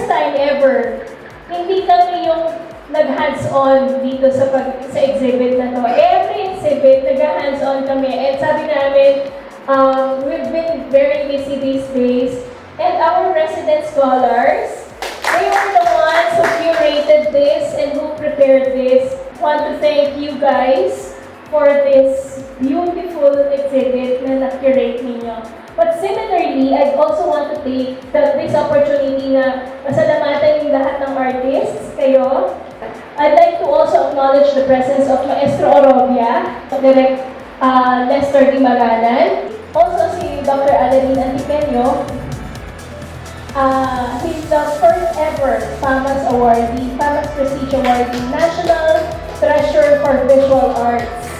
first time ever, hindi kami yung nag-hands-on dito sa exhibit na to. Every exhibit, nag-hands-on kami. And sabi namin, we've been very busy these days. And our resident scholars, they were the ones who curated this and who prepared this. Want to thank you guys for this beautiful exhibit na na-curate ninyo. But similarly, I also want to take this opportunity na pasalamatan yung lahat ng artists, kayo. I'd like to also acknowledge the presence of Maestro Orobia, Direct Lester Di Magalan, also si Dr. Alanin Antipeño. He's the first ever FAMAS awardee, FAMAS Prestige Awardee, National Treasure for Visual Arts.